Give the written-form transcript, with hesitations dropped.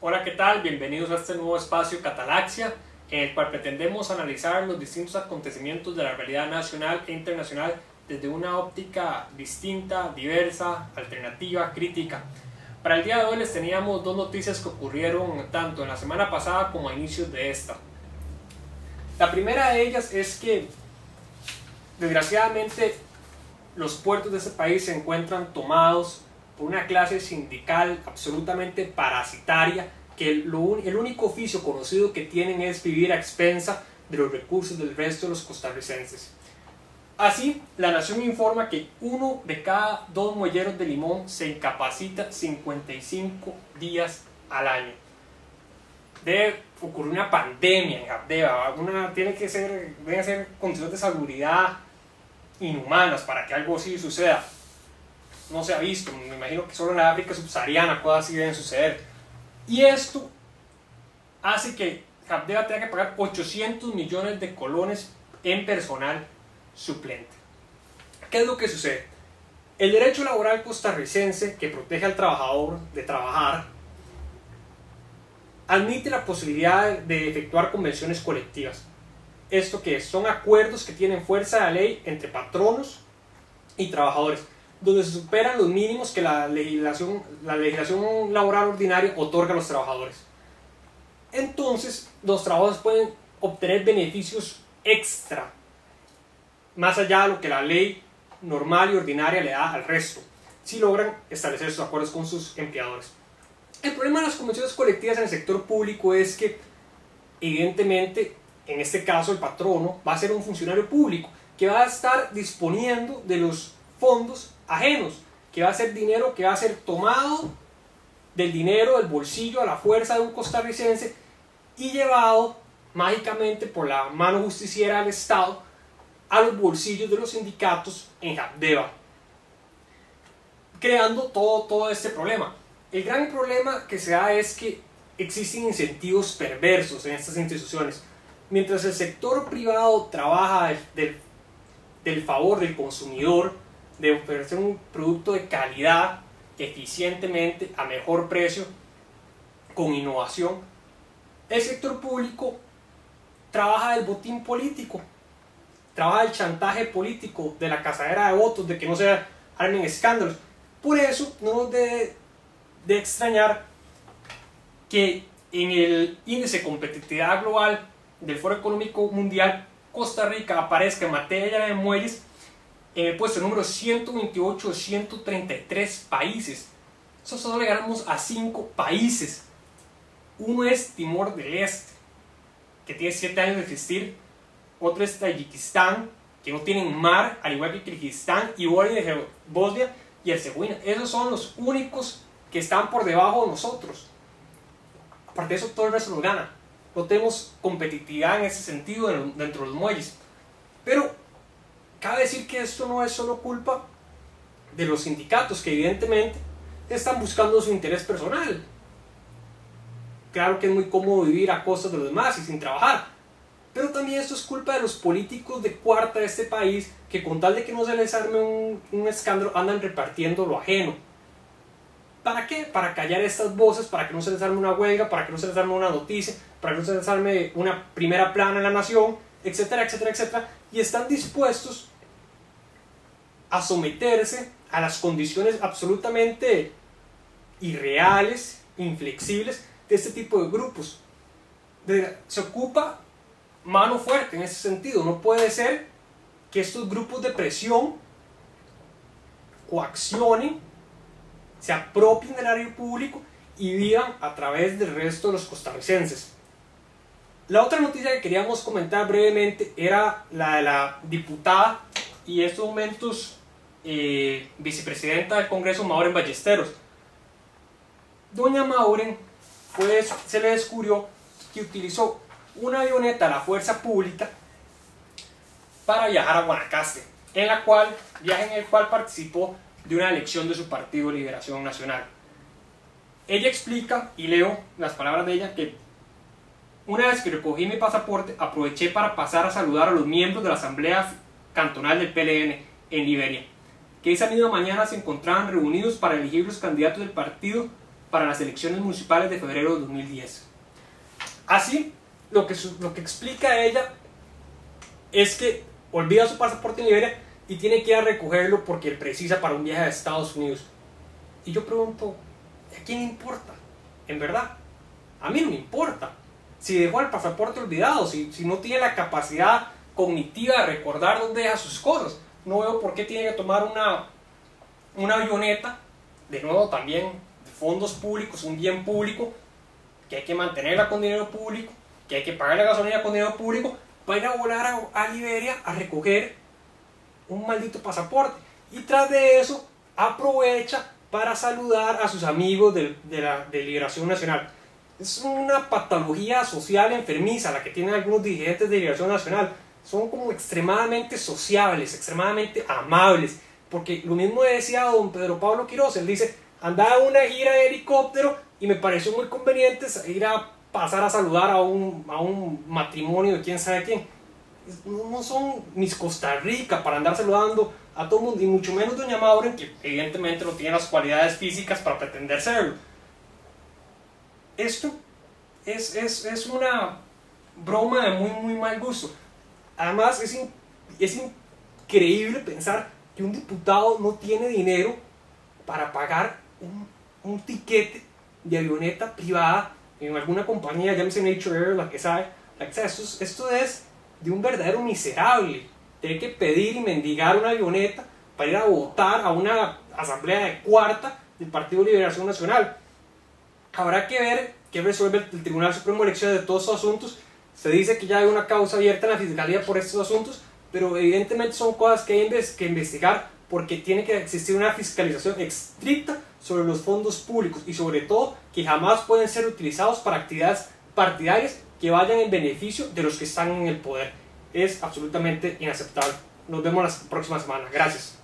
Hola, ¿qué tal? Bienvenidos a este nuevo espacio Catalaxia, en el cual pretendemos analizar los distintos acontecimientos de la realidad nacional e internacional desde una óptica distinta, diversa, alternativa, crítica. Para el día de hoy les teníamos dos noticias que ocurrieron tanto en la semana pasada como a inicios de esta. La primera de ellas es que, desgraciadamente, los puertos de este país se encuentran tomados por una clase sindical absolutamente parasitaria que el único oficio conocido que tienen es vivir a expensa de los recursos del resto de los costarricenses. Así, La Nación informa que 1 de cada 2 muelleros de Limón se incapacita 55 días al año. Debe ocurrir una pandemia en Habdeba, deben ser condiciones de salubridad inhumanas para que algo así suceda. No se ha visto, me imagino que solo en la África subsahariana cosas así deben suceder. Y esto hace que Habdeba tenga que pagar 800 millones de colones en personal suplente. ¿Qué es lo que sucede? El derecho laboral costarricense, que protege al trabajador de trabajar, admite la posibilidad de efectuar convenciones colectivas. Esto que son acuerdos que tienen fuerza de ley entre patronos y trabajadores, donde se superan los mínimos que la legislación laboral ordinaria otorga a los trabajadores. Entonces, los trabajadores pueden obtener beneficios extra, más allá de lo que la ley normal y ordinaria le da al resto, si logran establecer sus acuerdos con sus empleadores. El problema de las convenciones colectivas en el sector público es que, evidentemente, en este caso el patrono va a ser un funcionario público que va a estar disponiendo de los fondos ajenos, que va a ser dinero que va a ser tomado del dinero del bolsillo a la fuerza de un costarricense y llevado mágicamente por la mano justiciera del Estado a los bolsillos de los sindicatos en Habdeba, creando todo este problema. El gran problema que se da es que existen incentivos perversos en estas instituciones. Mientras el sector privado trabaja del favor del consumidor, de ofrecer un producto de calidad, eficientemente, a mejor precio, con innovación, el sector público trabaja del botín político, trabaja del chantaje político, de la cazadera de votos, de que no se armen escándalos. Por eso no nos debe de extrañar que en el índice de competitividad global del Foro Económico Mundial, Costa Rica aparezca en materia de muelles en el puesto número 128 de 133 países. Eso solo le ganamos a 5 países. Uno es Timor del Este, que tiene 7 años de existir. Otro es Tayikistán, que no tienen mar, al igual que Kirguistán y Bosnia y Herzegovina. Esos son los únicos que están por debajo de nosotros. Aparte de eso, todo el resto nos gana. No tenemos competitividad en ese sentido dentro de los muelles. Pero cabe decir que esto no es solo culpa de los sindicatos, que evidentemente están buscando su interés personal. Claro que es muy cómodo vivir a costas de los demás y sin trabajar, pero también esto es culpa de los políticos de cuarta de este país, que con tal de que no se les arme un escándalo andan repartiendo lo ajeno. ¿Para qué? Para callar estas voces, para que no se les arme una huelga, para que no se les arme una noticia, para que no se les arme una primera plana en La Nación, etcétera, etcétera, etcétera. Y están dispuestos a someterse a las condiciones absolutamente irreales, inflexibles de este tipo de grupos. Se ocupa mano fuerte en ese sentido. No puede ser que estos grupos de presión coaccionen, se apropien del erario público y vivan a través del resto de los costarricenses. La otra noticia que queríamos comentar brevemente era la de la diputada y en estos momentos vicepresidenta del Congreso, Mauren Ballesteros. Doña Mauren se le descubrió que utilizó una avioneta de la fuerza pública para viajar a Guanacaste, viaje en el cual participó de una elección de su partido Liberación Nacional. Ella explica, y leo las palabras de ella, que una vez que recogí mi pasaporte, aproveché para pasar a saludar a los miembros de la Asamblea Cantonal del PLN en Liberia, que esa misma mañana se encontraban reunidos para elegir los candidatos del partido para las elecciones municipales de febrero de 2010. Así, lo que explica ella es que olvida su pasaporte en Liberia y tiene que ir a recogerlo porque él precisa para un viaje a Estados Unidos. Y yo pregunto, ¿a quién le importa? En verdad, a mí no me importa. Si dejó el pasaporte olvidado, si no tiene la capacidad cognitiva de recordar dónde deja sus cosas, no veo por qué tiene que tomar una avioneta, de nuevo también de fondos públicos, un bien público, que hay que mantenerla con dinero público, que hay que pagar la gasolina con dinero público, para ir a volar a Liberia a recoger un maldito pasaporte. Y tras de eso, aprovecha para saludar a sus amigos de Liberación Nacional. Es una patología social enfermiza la que tienen algunos dirigentes de Liberación Nacional. Son como extremadamente sociables, extremadamente amables. Porque lo mismo decía don Pedro Pablo Quiroz. Él dice, andaba en una gira de helicóptero y me pareció muy conveniente ir a pasar a saludar a un matrimonio de quién sabe quién. No son mis Costa Rica para andar saludando a todo el mundo, y mucho menos doña Maureen, que evidentemente no tiene las cualidades físicas para pretender serlo. Esto es una broma de muy mal gusto. Además, es increíble pensar que un diputado no tiene dinero para pagar un tiquete de avioneta privada en alguna compañía, llámese Nature Air, la que sea. Esto es de un verdadero miserable. Tiene que pedir y mendigar una avioneta para ir a votar a una asamblea de cuarta del Partido de Liberación Nacional. Habrá que ver qué resuelve el Tribunal Supremo de Elecciones de todos estos asuntos. Se dice que ya hay una causa abierta en la Fiscalía por estos asuntos, pero evidentemente son cosas que hay que investigar, porque tiene que existir una fiscalización estricta sobre los fondos públicos y sobre todo que jamás pueden ser utilizados para actividades partidarias que vayan en beneficio de los que están en el poder. Es absolutamente inaceptable. Nos vemos la próxima semana. Gracias.